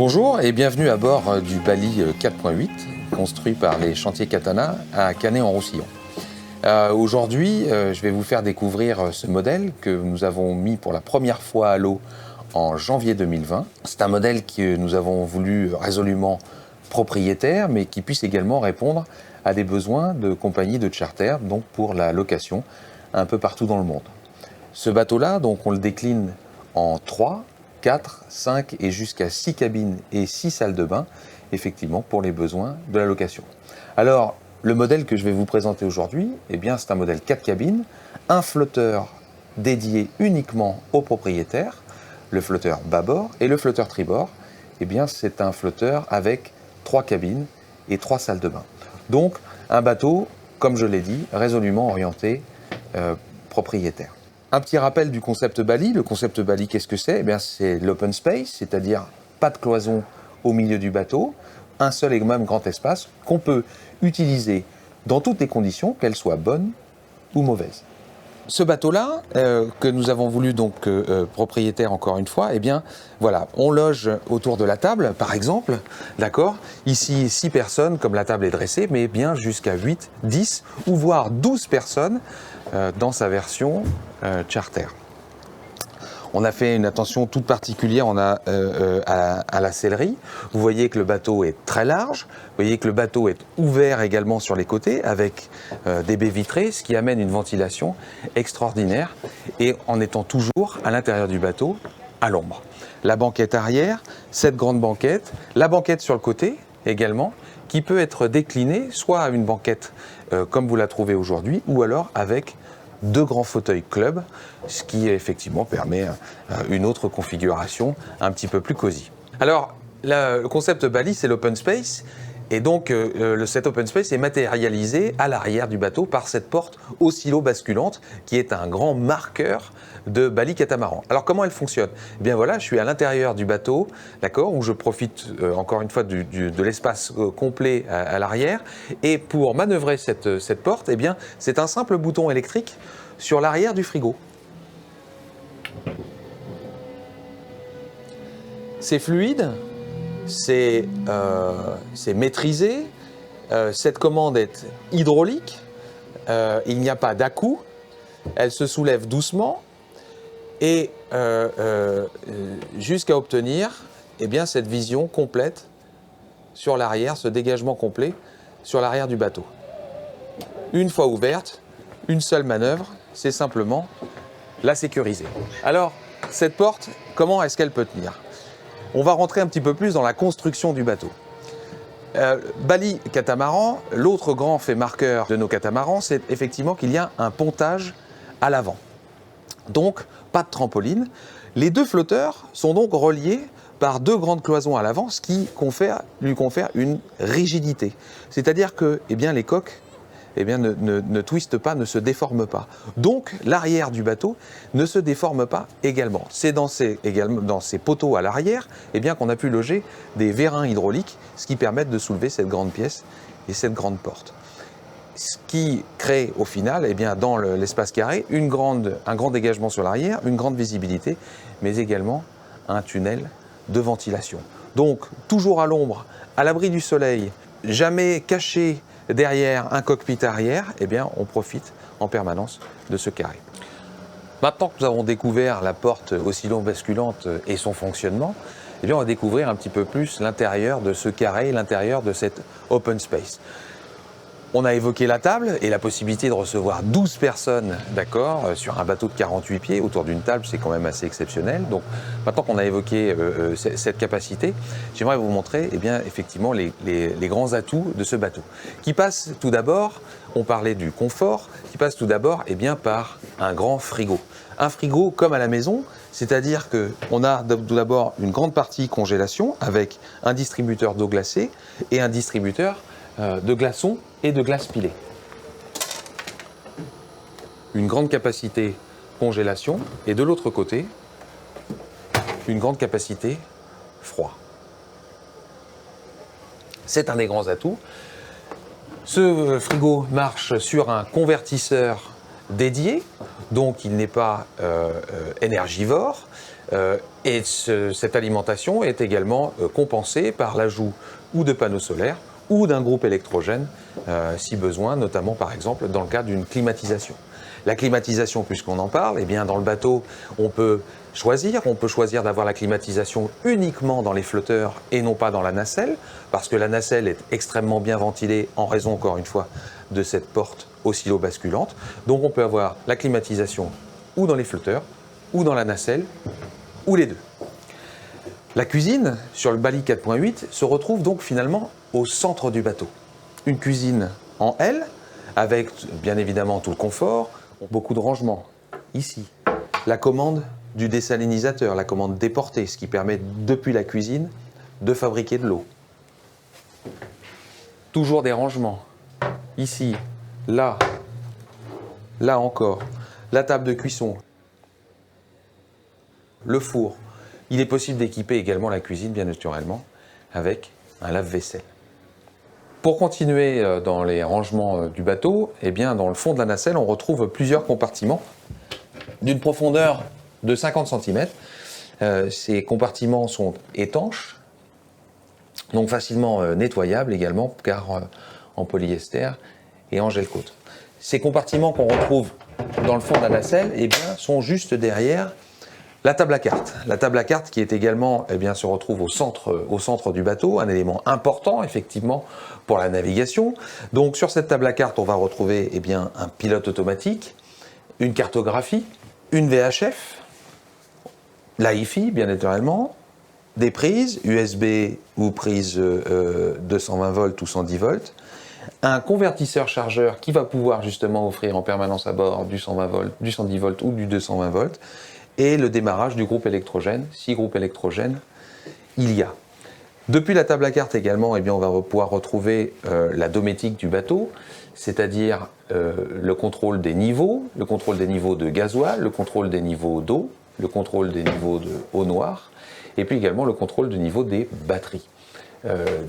Bonjour et bienvenue à bord du Bali 4.8 construit par les chantiers Katana à Canet-en-Roussillon. Aujourd'hui, je vais vous faire découvrir ce modèle que nous avons mis pour la première fois à l'eau en janvier 2020. C'est un modèle que nous avons voulu résolument propriétaire, mais qui puisse également répondre à des besoins de compagnies de charter, donc pour la location un peu partout dans le monde. Ce bateau-là, donc on le décline en 3, 4, 5 et jusqu'à 6 cabines et 6 salles de bain, effectivement, pour les besoins de la location. Alors, le modèle que je vais vous présenter aujourd'hui, eh bien, c'est un modèle 4 cabines, un flotteur dédié uniquement aux propriétaires, le flotteur bâbord et le flotteur tribord, eh bien, c'est un flotteur avec 3 cabines et 3 salles de bain. Donc, un bateau, comme je l'ai dit, résolument orienté propriétaire. Un petit rappel du concept Bali. Le concept Bali, qu'est-ce que c'est? Eh bien, c'est l'open space, c'est-à-dire pas de cloison au milieu du bateau, un seul et même grand espace qu'on peut utiliser dans toutes les conditions, qu'elles soient bonnes ou mauvaises. Ce bateau-là, que nous avons voulu donc propriétaire encore une fois, eh bien, voilà, on loge autour de la table, par exemple, d'accord? Ici, 6 personnes, comme la table est dressée, mais bien jusqu'à 8, 10 ou voire 12 personnes dans sa version charter. On a fait une attention toute particulière à la sellerie. Vous voyez que le bateau est très large. Vous voyez que le bateau est ouvert également sur les côtés avec des baies vitrées, ce qui amène une ventilation extraordinaire et en étant toujours à l'intérieur du bateau, à l'ombre. La banquette arrière, cette grande banquette, la banquette sur le côté également, qui peut être déclinée soit à une banquette comme vous la trouvez aujourd'hui ou alors avec 2 grands fauteuils club, ce qui effectivement permet une autre configuration un petit peu plus cosy. Alors, le concept Bali, c'est l'open space. Et donc, cet open space est matérialisé à l'arrière du bateau par cette porte oscillo-basculante qui est un grand marqueur de Bali Catamaran. Alors, comment elle fonctionne? Eh bien voilà, je suis à l'intérieur du bateau, d'accord, où je profite encore une fois de l'espace complet à l'arrière. Et pour manœuvrer cette porte, eh bien, c'est un simple bouton électrique sur l'arrière du frigo. C'est fluide. C'est maîtrisé, cette commande est hydraulique, il n'y a pas d'à-coups, elle se soulève doucement et jusqu'à obtenir eh bien, cette vision complète sur l'arrière, ce dégagement complet sur l'arrière du bateau. Une fois ouverte, une seule manœuvre, c'est simplement la sécuriser. Alors, cette porte, comment est-ce qu'elle peut tenir ? On va rentrer un petit peu plus dans la construction du bateau. Bali Catamaran, l'autre grand fait marqueur de nos catamarans, c'est effectivement qu'il y a un pontage à l'avant. Donc, pas de trampoline. Les 2 flotteurs sont donc reliés par 2 grandes cloisons à l'avant, ce qui lui confère une rigidité. C'est-à-dire que eh bien, les coques eh bien, ne twistent pas, ne se déforment pas. Donc, l'arrière du bateau ne se déforme pas également. C'est dans ces poteaux à l'arrière eh bien, qu'on a pu loger des vérins hydrauliques, ce qui permet de soulever cette grande pièce et cette grande porte. Ce qui crée au final, eh bien, dans l'espace carré, un grand dégagement sur l'arrière, une grande visibilité, mais également un tunnel de ventilation. Donc, toujours à l'ombre, à l'abri du soleil, jamais caché derrière un cockpit arrière, eh bien, on profite en permanence de ce carré. Maintenant que nous avons découvert la porte oscillo-basculante et son fonctionnement, eh bien, on va découvrir un petit peu plus l'intérieur de ce carré, l'intérieur de cet open space. On a évoqué la table et la possibilité de recevoir 12 personnes, d'accord, sur un bateau de 48 pieds autour d'une table, c'est quand même assez exceptionnel. Donc maintenant qu'on a évoqué cette capacité, j'aimerais vous montrer eh bien, effectivement les grands atouts de ce bateau. Qui passe tout d'abord, on parlait du confort, qui passe tout d'abord eh bien, par un grand frigo. Un frigo comme à la maison, c'est-à-dire qu'on a tout d'abord une grande partie congélation avec un distributeur d'eau glacée et un distributeur de glaçons et de glace pilée. Une grande capacité congélation et de l'autre côté, une grande capacité froid. C'est un des grands atouts. Ce frigo marche sur un convertisseur dédié, donc il n'est pas énergivore. Cette alimentation est également compensée par l'ajout ou de panneaux solaires ou d'un groupe électrogène si besoin, notamment par exemple dans le cadre d'une climatisation. La climatisation, puisqu'on en parle, eh bien dans le bateau, on peut choisir d'avoir la climatisation uniquement dans les flotteurs et non pas dans la nacelle, parce que la nacelle est extrêmement bien ventilée en raison, encore une fois, de cette porte oscillo-basculante. Donc on peut avoir la climatisation ou dans les flotteurs, ou dans la nacelle, ou les deux. La cuisine, sur le Bali 4.8, se retrouve donc finalement au centre du bateau. Une cuisine en L, avec bien évidemment tout le confort, beaucoup de rangements. Ici, la commande du désalinisateur, la commande déportée, ce qui permet depuis la cuisine de fabriquer de l'eau. Toujours des rangements. Ici, là encore, la table de cuisson, le four. Il est possible d'équiper également la cuisine, bien naturellement, avec un lave-vaisselle. Pour continuer dans les rangements du bateau, eh bien, dans le fond de la nacelle, on retrouve plusieurs compartiments d'une profondeur de 50 cm. Ces compartiments sont étanches, donc facilement nettoyables également, car en polyester et en gel coat. Ces compartiments qu'on retrouve dans le fond de la nacelle eh bien, sont juste derrière la table à cartes. La table à cartes qui est également, eh bien, se retrouve au centre du bateau, un élément important effectivement pour la navigation. Donc sur cette table à cartes, on va retrouver eh bien, un pilote automatique, une cartographie, une VHF, l'AIFI bien naturellement, des prises USB ou prises 220 volts ou 110 volts, un convertisseur chargeur qui va pouvoir justement offrir en permanence à bord du 120 volts, du 110 volts ou du 220 volts, et le démarrage du groupe électrogène, 6 groupes électrogènes il y a. Depuis la table à cartes également, eh bien, on va pouvoir retrouver la dométique du bateau, c'est-à-dire le contrôle des niveaux de gasoil, le contrôle des niveaux d'eau, le contrôle des niveaux de eau noire, et puis également le contrôle du niveau des batteries.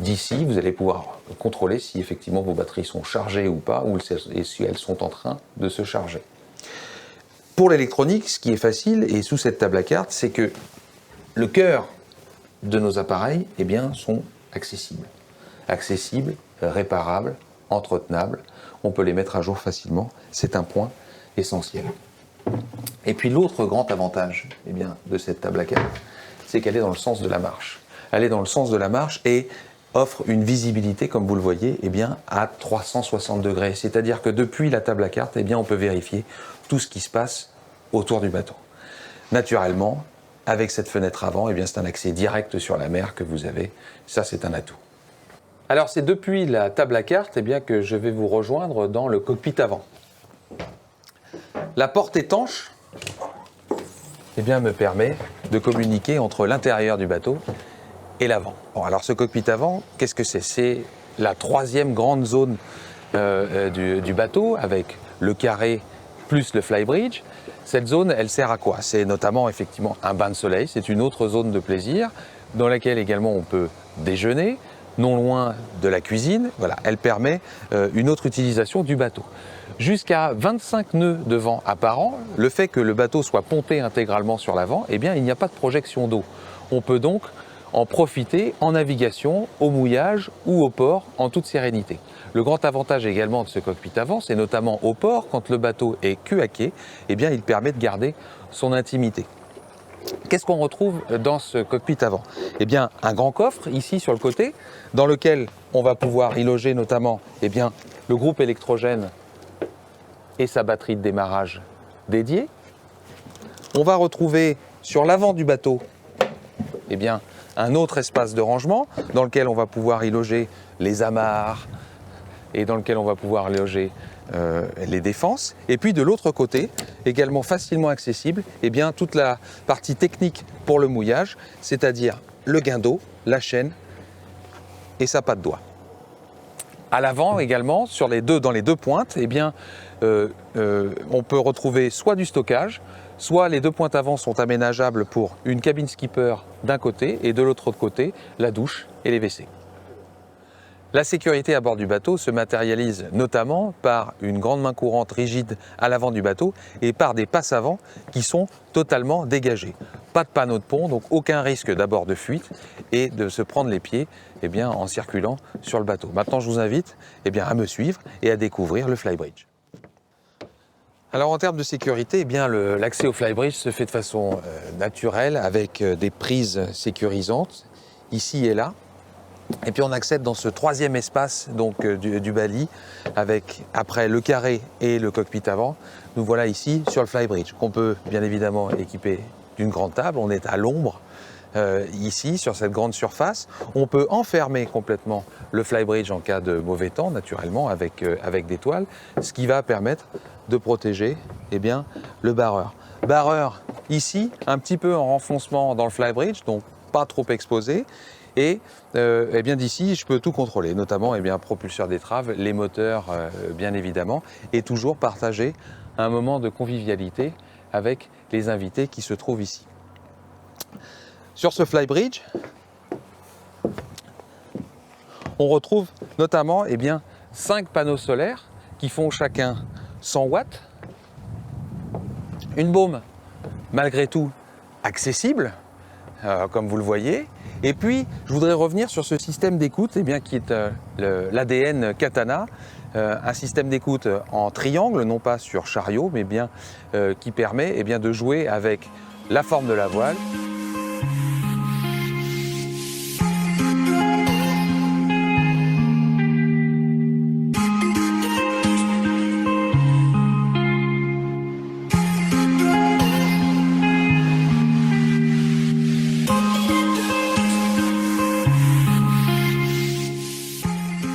D'ici, vous allez pouvoir contrôler si effectivement vos batteries sont chargées ou pas, et si elles sont en train de se charger. Pour l'électronique, ce qui est facile, et sous cette table à cartes, c'est que le cœur de nos appareils eh bien, sont accessibles. Accessibles, réparables, entretenables. On peut les mettre à jour facilement. C'est un point essentiel. Et puis l'autre grand avantage eh bien, de cette table à cartes, c'est qu'elle est dans le sens de la marche. Elle est dans le sens de la marche et offre une visibilité, comme vous le voyez, eh bien, à 360 degrés. C'est-à-dire que depuis la table à cartes, eh bien, on peut vérifier tout ce qui se passe autour du bateau. Naturellement, avec cette fenêtre avant, eh bien, c'est un accès direct sur la mer que vous avez. Ça, c'est un atout. Alors, c'est depuis la table à cartes eh bien, que je vais vous rejoindre dans le cockpit avant. La porte étanche eh bien, me permet de communiquer entre l'intérieur du bateau et l'avant. Bon, alors ce cockpit avant, qu'est-ce que c'est? C'est la troisième grande zone du bateau avec le carré plus le flybridge. Cette zone, elle sert à quoi? C'est notamment effectivement un bain de soleil, c'est une autre zone de plaisir dans laquelle également on peut déjeuner, non loin de la cuisine. Voilà, elle permet une autre utilisation du bateau. Jusqu'à 25 nœuds de vent apparent, le fait que le bateau soit pompé intégralement sur l'avant, eh bien il n'y a pas de projection d'eau. On peut donc en profiter en navigation, au mouillage ou au port en toute sérénité. Le grand avantage également de ce cockpit avant, c'est notamment au port, quand le bateau est cul à quai, eh bien, il permet de garder son intimité. Qu'est-ce qu'on retrouve dans ce cockpit avant? Eh bien, un grand coffre ici sur le côté, dans lequel on va pouvoir y loger notamment eh bien, le groupe électrogène et sa batterie de démarrage dédiée. On va retrouver sur l'avant du bateau eh bien, un autre espace de rangement dans lequel on va pouvoir y loger les amarres et dans lequel on va pouvoir loger les défenses. Et puis de l'autre côté, également facilement accessible, eh bien, toute la partie technique pour le mouillage, c'est-à-dire le guindeau, la chaîne et sa patte doigt. À l'avant également, dans les deux pointes, eh bien, on peut retrouver soit du stockage, soit les deux pointes avant sont aménageables pour une cabine skipper d'un côté et de l'autre côté, la douche et les WC. La sécurité à bord du bateau se matérialise notamment par une grande main courante rigide à l'avant du bateau et par des passes avant qui sont totalement dégagées. Pas de panneau de pont, donc aucun risque d'abord de fuite et de se prendre les pieds en circulant sur le bateau. Maintenant, je vous invite à me suivre et à découvrir le flybridge. Alors en termes de sécurité, l'accès au flybridge se fait de façon naturelle avec des prises sécurisantes ici et là. Et puis on accède dans ce troisième espace du bali avec après le carré et le cockpit avant. Nous voilà ici sur le flybridge qu'on peut bien évidemment équiper d'une grande table. On est à l'ombre ici sur cette grande surface. On peut enfermer complètement le flybridge en cas de mauvais temps naturellement avec des toiles, ce qui va permettre de protéger le barreur. Barreur ici, un petit peu en renfoncement dans le flybridge, donc pas trop exposé. Et d'ici, je peux tout contrôler, notamment propulseur d'étrave, les moteurs bien évidemment, et toujours partager un moment de convivialité avec les invités qui se trouvent ici. Sur ce flybridge, on retrouve notamment 5 panneaux solaires qui font chacun 100 watts, une baume malgré tout accessible, comme vous le voyez. Et puis, je voudrais revenir sur ce système d'écoute qui est l'ADN Katana, un système d'écoute en triangle, non pas sur chariot, mais qui permet de jouer avec la forme de la voile.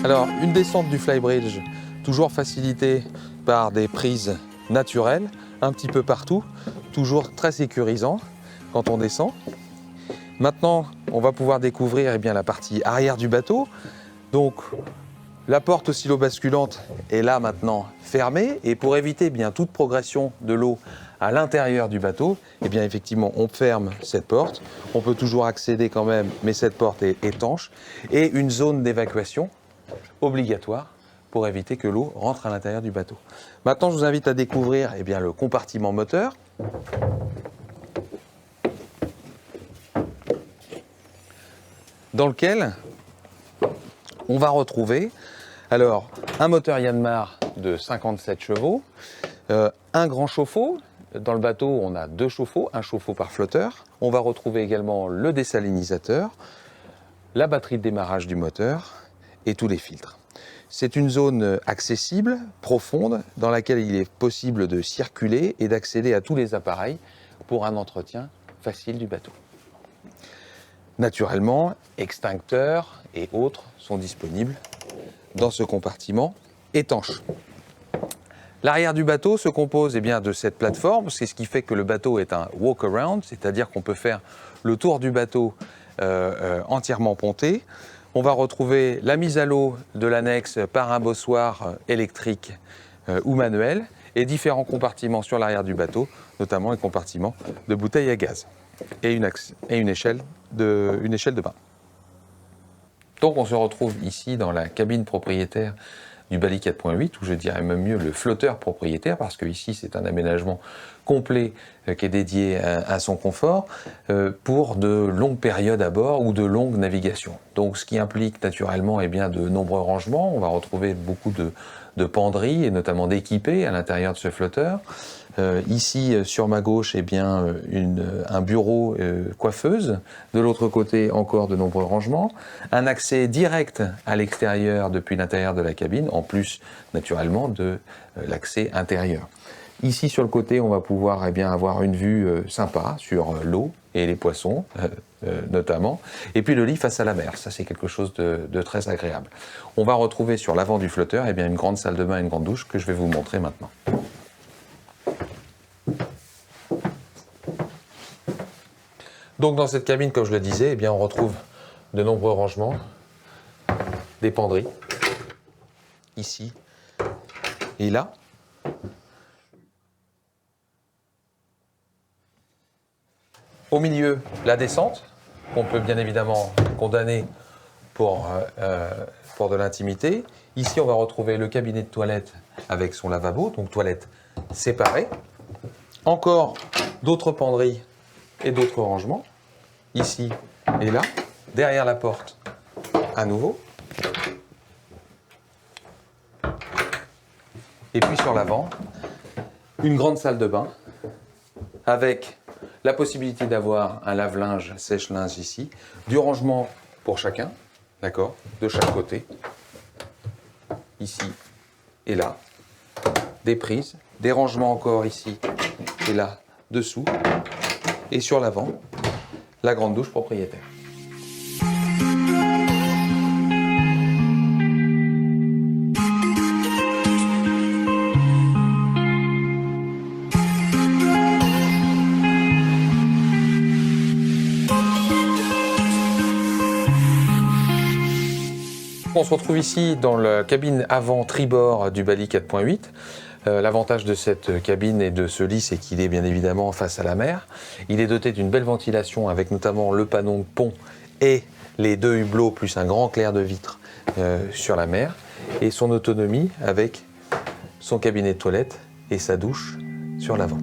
Alors, une descente du flybridge, toujours facilitée par des prises naturelles, un petit peu partout, toujours très sécurisant quand on descend. Maintenant, on va pouvoir découvrir la partie arrière du bateau. Donc, la porte oscillo-basculante est là maintenant fermée et pour éviter toute progression de l'eau à l'intérieur du bateau, effectivement, on ferme cette porte. On peut toujours accéder quand même, mais cette porte est étanche. Et une zone d'évacuation obligatoire pour éviter que l'eau rentre à l'intérieur du bateau. Maintenant, je vous invite à découvrir le compartiment moteur. Dans lequel on va retrouver un moteur Yanmar de 57 chevaux, un grand chauffe-eau. Dans le bateau, on a 2 chauffe-eau, un chauffe-eau par flotteur. On va retrouver également le désalinisateur, la batterie de démarrage du moteur et tous les filtres. C'est une zone accessible, profonde, dans laquelle il est possible de circuler et d'accéder à tous les appareils pour un entretien facile du bateau. Naturellement, extincteurs et autres sont disponibles dans ce compartiment étanche. L'arrière du bateau se compose de cette plateforme, c'est ce qui fait que le bateau est un walk-around, c'est-à-dire qu'on peut faire le tour du bateau entièrement ponté. On va retrouver la mise à l'eau de l'annexe par un bossoir électrique ou manuel et différents compartiments sur l'arrière du bateau, notamment les compartiments de bouteilles à gaz et une échelle de bain. Donc on se retrouve ici dans la cabine propriétaire du Bali 4.8, ou je dirais même mieux le flotteur propriétaire, parce que ici c'est un aménagement complet qui est dédié à son confort pour de longues périodes à bord ou de longues navigations. Donc ce qui implique naturellement de nombreux rangements. On va retrouver beaucoup de penderies et notamment d'équipés à l'intérieur de ce flotteur. Ici, sur ma gauche, un bureau coiffeuse. De l'autre côté, encore de nombreux rangements. Un accès direct à l'extérieur depuis l'intérieur de la cabine, en plus, naturellement, de l'accès intérieur. Ici, sur le côté, on va pouvoir avoir une vue sympa sur l'eau et les poissons, notamment. Et puis le lit face à la mer, ça c'est quelque chose de très agréable. On va retrouver sur l'avant du flotteur une grande salle de bain et une grande douche que je vais vous montrer maintenant. Donc dans cette cabine, comme je le disais, on retrouve de nombreux rangements, des penderies, ici et là. Au milieu, la descente, qu'on peut bien évidemment condamner pour de l'intimité. Ici, on va retrouver le cabinet de toilette avec son lavabo, donc toilette séparée. Encore d'autres penderies et d'autres rangements, ici et là. Derrière la porte, à nouveau. Et puis sur l'avant, une grande salle de bain avec la possibilité d'avoir un lave-linge, sèche-linge ici, du rangement pour chacun, d'accord, de chaque côté, ici et là, des prises, des rangements encore ici et là, dessous, et sur l'avant, la grande douche propriétaire. On se retrouve ici dans la cabine avant tribord du Bali 4.8. L'avantage de cette cabine et de ce lit, c'est qu'il est bien évidemment face à la mer. Il est doté d'une belle ventilation avec notamment le panneau de pont et les deux hublots plus un grand clair de vitre sur la mer. Et son autonomie avec son cabinet de toilette et sa douche sur l'avant.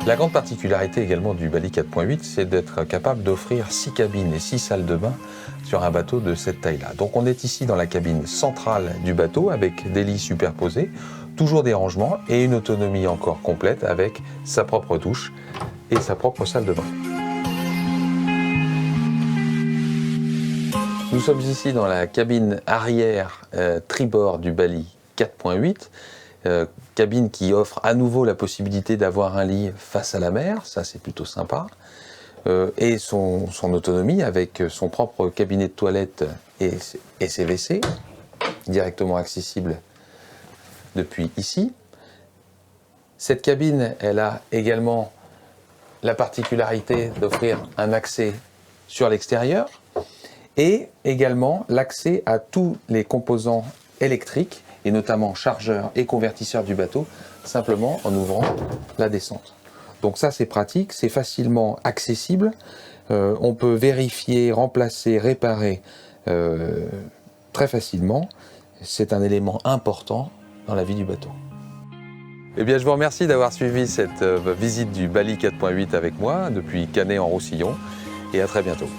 La grande particularité également du Bali 4.8, c'est d'être capable d'offrir 6 cabines et 6 salles de bain sur un bateau de cette taille-là. Donc on est ici dans la cabine centrale du bateau avec des lits superposés, toujours des rangements et une autonomie encore complète avec sa propre douche et sa propre salle de bain. Nous sommes ici dans la cabine arrière tribord du Bali 4.8. Cabine qui offre à nouveau la possibilité d'avoir un lit face à la mer, ça c'est plutôt sympa, et son autonomie avec son propre cabinet de toilette et ses WC, directement accessible depuis ici. Cette cabine, elle a également la particularité d'offrir un accès sur l'extérieur et également l'accès à tous les composants électriques et notamment chargeurs et convertisseurs du bateau, simplement en ouvrant la descente. Donc ça c'est pratique, c'est facilement accessible, on peut vérifier, remplacer, réparer très facilement. C'est un élément important dans la vie du bateau. Eh bien je vous remercie d'avoir suivi cette visite du Bali 4.8 avec moi depuis Canet en Roussillon et à très bientôt.